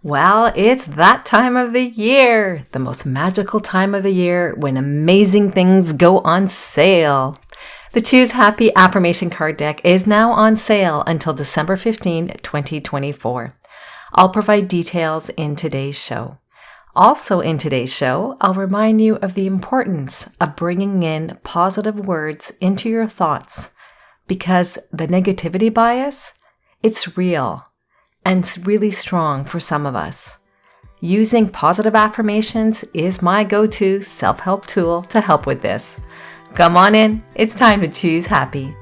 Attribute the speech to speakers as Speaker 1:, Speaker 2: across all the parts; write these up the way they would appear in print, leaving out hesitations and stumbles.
Speaker 1: Well, it's that time of the year, the most magical time of the year when amazing things go on sale. The Choose Happy Affirmation card deck is now on sale until December 15, 2024. I'll provide details in today's show. Also in today's show, I'll remind you of the importance of bringing in positive words into your thoughts because the negativity bias, it's real. And it's really strong for some of us. Using positive affirmations is my go-to self-help tool to help with this. Come on in, it's time to choose happy.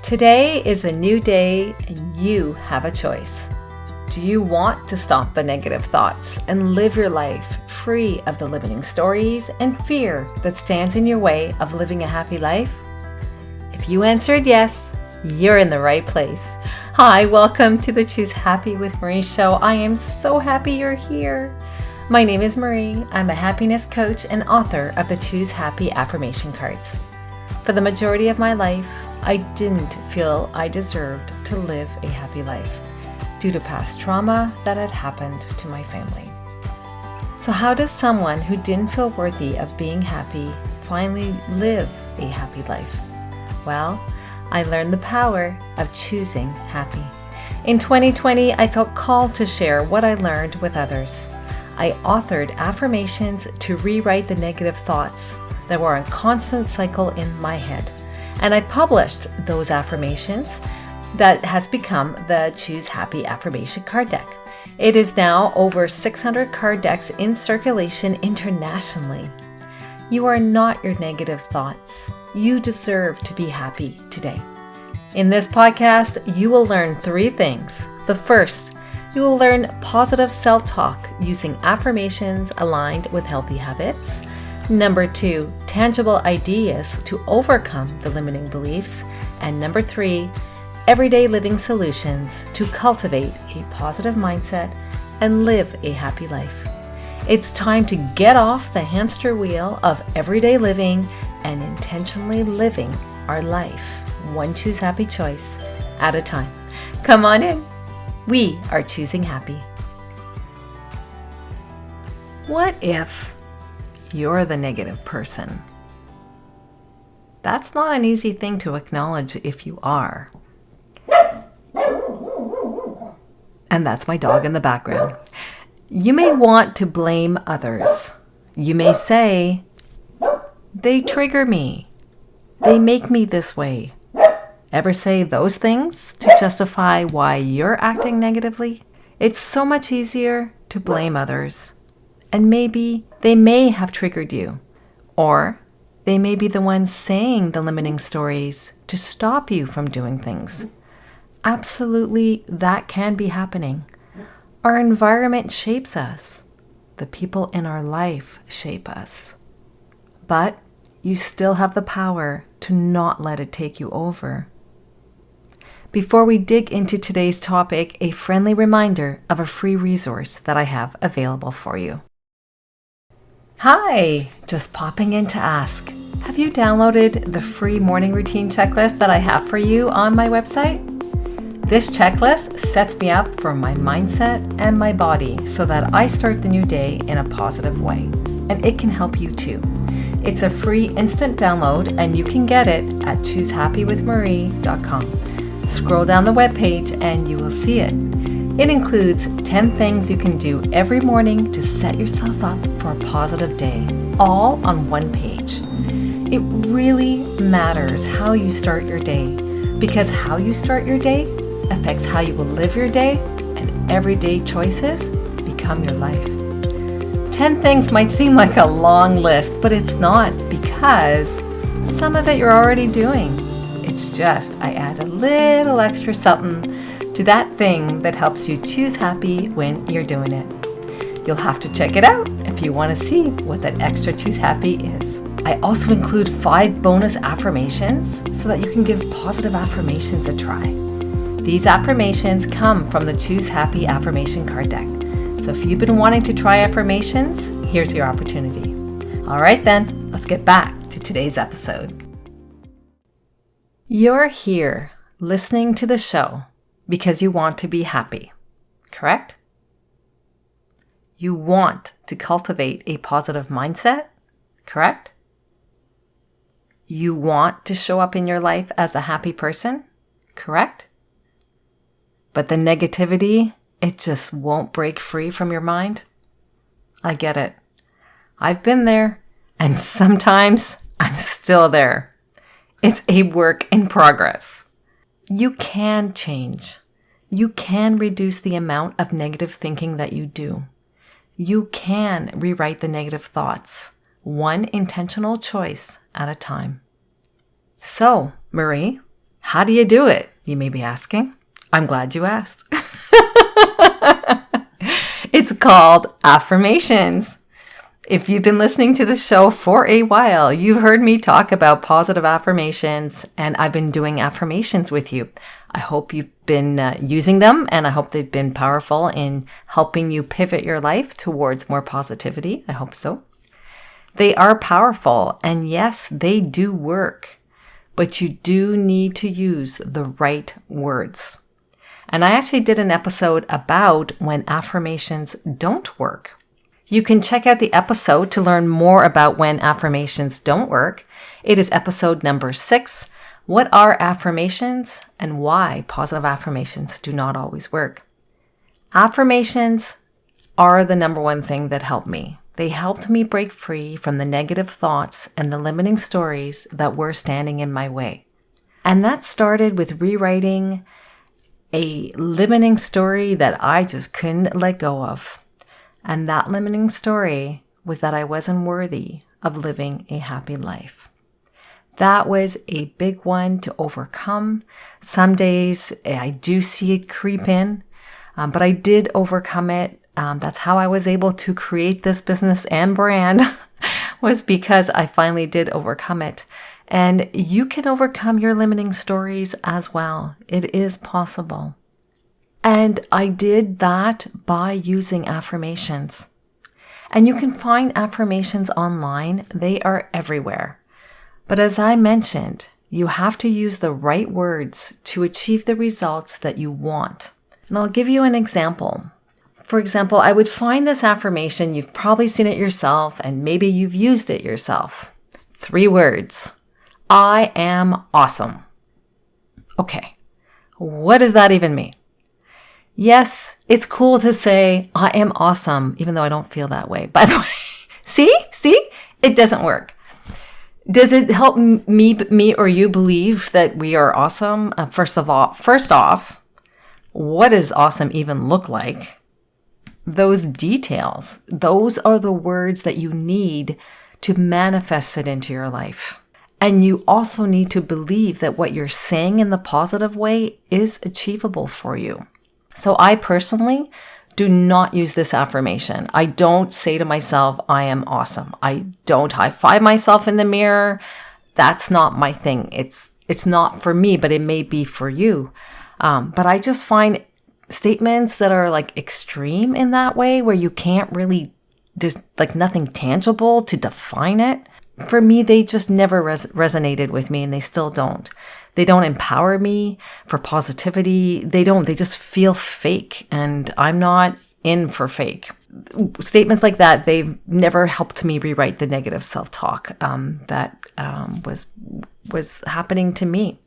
Speaker 1: Today is a new day and you have a choice. Do you want to stop the negative thoughts and live your life free of the limiting stories and fear that stands in your way of living a happy life? If you answered yes, you're in the right place. Hi, welcome to the Choose Happy with Marie show. I am so happy you're here. My name is Marie. I'm a happiness coach and author of the Choose Happy affirmation cards. For the majority of my life, I didn't feel I deserved to live a happy life due to past trauma that had happened to my family. So how does someone who didn't feel worthy of being happy finally live a happy life? Well, I learned the power of choosing happy. In 2020, I felt called to share what I learned with others. I authored affirmations to rewrite the negative thoughts that were a constant cycle in my head. And I published those affirmations that has become the Choose Happy Affirmation card deck. It is now over 600 card decks in circulation internationally. You are not your negative thoughts. You deserve to be happy today. In this podcast, you will learn 3 things. The first, you will learn positive self-talk using affirmations aligned with healthy habits. Number 2, tangible ideas to overcome the limiting beliefs. And number 3, everyday living solutions to cultivate a positive mindset and live a happy life. It's time to get off the hamster wheel of everyday living and intentionally living our life, one Choose Happy choice at a time. Come on in. We are choosing happy. What if you're the negative person? That's not an easy thing to acknowledge if you are. And that's my dog in the background. You may want to blame others. You may say, they trigger me. They make me this way. Ever say those things to justify why you're acting negatively? It's so much easier to blame others. And maybe they may have triggered you. Or they may be the ones saying the limiting stories to stop you from doing things. Absolutely, that can be happening. Our environment shapes us. The people in our life shape us. But you still have the power to not let it take you over. Before we dig into today's topic, a friendly reminder of a free resource that I have available for you. Hi, just popping in to ask, have you downloaded the free morning routine checklist that I have for you on my website? This checklist sets me up for my mindset and my body so that I start the new day in a positive way. And it can help you too. It's a free instant download and you can get it at choosehappywithmarie.com. Scroll down the webpage and you will see it. It includes 10 things you can do every morning to set yourself up for a positive day, all on one page. It really matters how you start your day because how you start your day affects how you will live your day, and everyday choices become your life. 10 things might seem like a long list, but it's not because some of it you're already doing. It's just I add a little extra something to that thing that helps you choose happy when you're doing it. You'll have to check it out if you want to see what that extra choose happy is. I also include 5 bonus affirmations so that you can give positive affirmations a try. These affirmations come from the Choose Happy affirmation card deck. So if you've been wanting to try affirmations, here's your opportunity. All right then, let's get back to today's episode. You're here listening to the show because you want to be happy, correct? You want to cultivate a positive mindset, correct? You want to show up in your life as a happy person, correct? But the negativity, it just won't break free from your mind. I get it. I've been there, and sometimes I'm still there. It's a work in progress. You can change. You can reduce the amount of negative thinking that you do. You can rewrite the negative thoughts, one intentional choice at a time. So, Marie, how do you do it? You may be asking. I'm glad you asked. It's called Affirmations. If you've been listening to the show for a while, you've heard me talk about positive affirmations, and I've been doing affirmations with you. I hope you've been using them, and I hope they've been powerful in helping you pivot your life towards more positivity. I hope so. They are powerful, and yes, they do work, but you do need to use the right words. And I actually did an episode about when affirmations don't work. You can check out the episode to learn more about when affirmations don't work. It is episode number 6. What are affirmations and why positive affirmations do not always work? Affirmations are the number one thing that helped me. They helped me break free from the negative thoughts and the limiting stories that were standing in my way. And that started with rewriting a limiting story that I just couldn't let go of. And that limiting story was that I wasn't worthy of living a happy life. That was a big one to overcome. Some days I do see it creep in, but I did overcome it. That's how I was able to create this business and brand was because I finally did overcome it. And you can overcome your limiting stories as well. It is possible. And I did that by using affirmations. And you can find affirmations online. They are everywhere. But as I mentioned, you have to use the right words to achieve the results that you want. And I'll give you an example. For example, I would find this affirmation. You've probably seen it yourself, and maybe you've used it yourself. 3 words. I am awesome. Okay, what does that even mean? Yes, it's cool to say, I am awesome, even though I don't feel that way. By the way, see, it doesn't work. Does it help me or you believe that we are awesome? First off, what does awesome even look like? Those details, those are the words that you need to manifest it into your life. And you also need to believe that what you're saying in the positive way is achievable for you. So I personally do not use this affirmation. I don't say to myself, I am awesome. I don't high five myself in the mirror. That's not my thing. It's not for me, but it may be for you. But I just find statements that are like extreme in that way where you can't really, there's like nothing tangible to define it. For me, they just never resonated with me, and they still don't. They don't empower me for positivity. They just feel fake, and I'm not in for fake. Statements like that, they've never helped me rewrite the negative self-talk that was happening to me.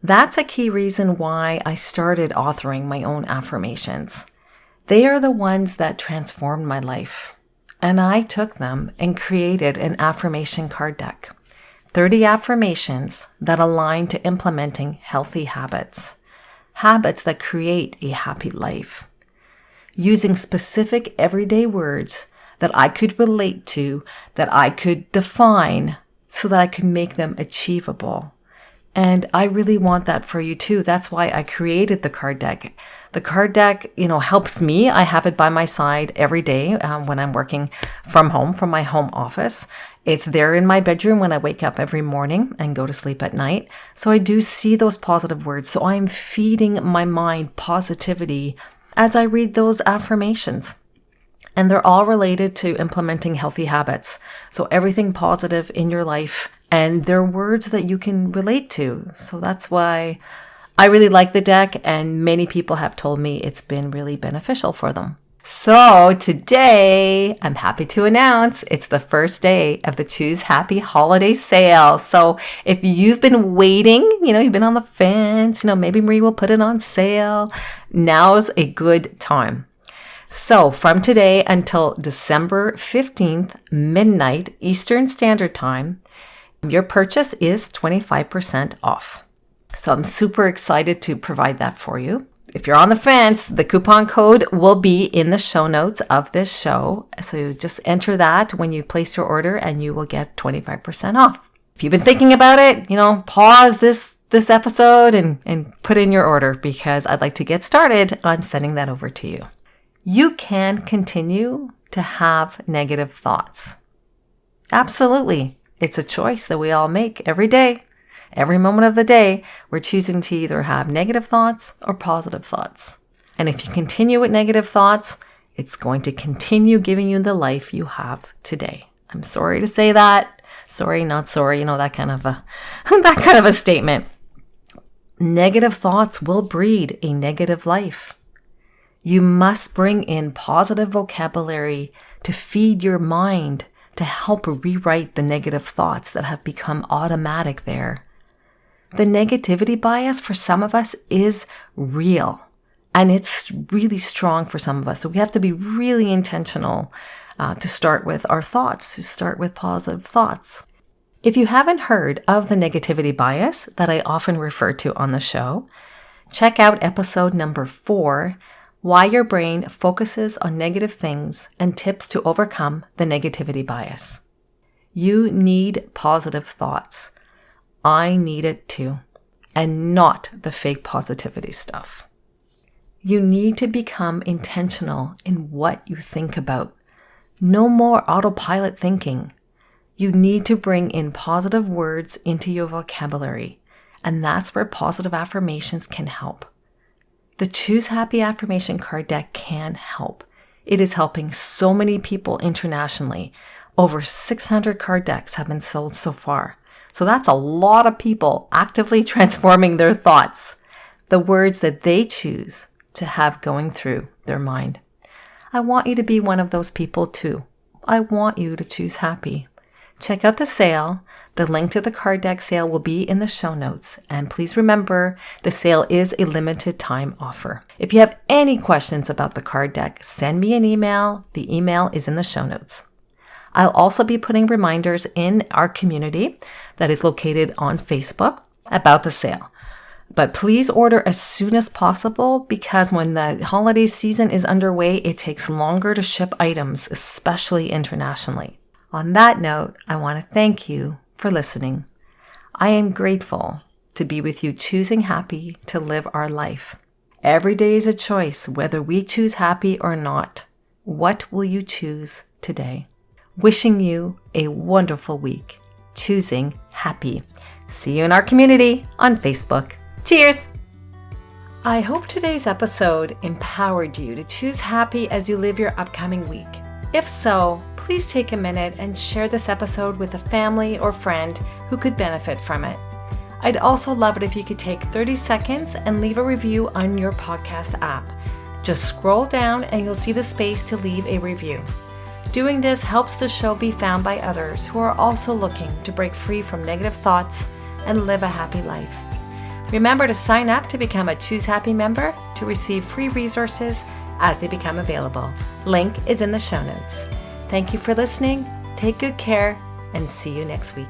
Speaker 1: That's a key reason why I started authoring my own affirmations. They are the ones that transformed my life. And I took them and created an affirmation card deck. 30 affirmations that align to implementing healthy habits. Habits that create a happy life. Using specific everyday words that I could relate to, that I could define so that I could make them achievable. And I really want that for you too. That's why I created the card deck. The card deck, helps me. I have it by my side every day when I'm working from home, from my home office. It's there in my bedroom when I wake up every morning and go to sleep at night. So I do see those positive words. So I'm feeding my mind positivity as I read those affirmations. And they're all related to implementing healthy habits. So everything positive in your life. And they're words that you can relate to. So that's why I really like the deck, and many people have told me it's been really beneficial for them. So today, I'm happy to announce it's the first day of the Choose Happy holiday sale. So if you've been waiting, you've been on the fence, maybe Marie will put it on sale, now's a good time. So from today until December 15th, midnight Eastern Standard Time, your purchase is 25% off. So I'm super excited to provide that for you. If you're on the fence, the coupon code will be in the show notes of this show. So you just enter that when you place your order and you will get 25% off. If you've been thinking about it, pause this episode and put in your order, because I'd like to get started on sending that over to you. You can continue to have negative thoughts. Absolutely. It's a choice that we all make every day. Every moment of the day, we're choosing to either have negative thoughts or positive thoughts. And if you continue with negative thoughts, it's going to continue giving you the life you have today. I'm sorry to say that. Sorry, not sorry. That kind of a statement. Negative thoughts will breed a negative life. You must bring in positive vocabulary to feed your mind, to help rewrite the negative thoughts that have become automatic there. The negativity bias for some of us is real, and it's really strong for some of us. So we have to be really intentional to start with our thoughts, to start with positive thoughts. If you haven't heard of the negativity bias that I often refer to on the show, check out episode number 4, Why Your Brain Focuses on Negative Things and Tips to Overcome the Negativity Bias. You need positive thoughts. I need it too, and not the fake positivity stuff. You need to become intentional in what you think about. No more autopilot thinking. You need to bring in positive words into your vocabulary, and that's where positive affirmations can help. The Choose Happy Affirmation card deck can help. It is helping so many people internationally. Over 600 card decks have been sold so far. So that's a lot of people actively transforming their thoughts, the words that they choose to have going through their mind. I want you to be one of those people too. I want you to choose happy. Check out the sale. The link to the card deck sale will be in the show notes. And please remember, the sale is a limited time offer. If you have any questions about the card deck, send me an email. The email is in the show notes. I'll also be putting reminders in our community that is located on Facebook about the sale. But please order as soon as possible, because when the holiday season is underway, it takes longer to ship items, especially internationally. On that note, I want to thank you for listening. I am grateful to be with you, choosing happy to live our life. Every day is a choice, whether we choose happy or not. What will you choose today? Wishing you a wonderful week, choosing happy. See you in our community on Facebook. Cheers! I hope today's episode empowered you to choose happy as you live your upcoming week. If so, please take a minute and share this episode with a family or friend who could benefit from it. I'd also love it if you could take 30 seconds and leave a review on your podcast app. Just scroll down and you'll see the space to leave a review. Doing this helps the show be found by others who are also looking to break free from negative thoughts and live a happy life. Remember to sign up to become a Choose Happy member to receive free resources as they become available. Link is in the show notes. Thank you for listening. Take good care and see you next week.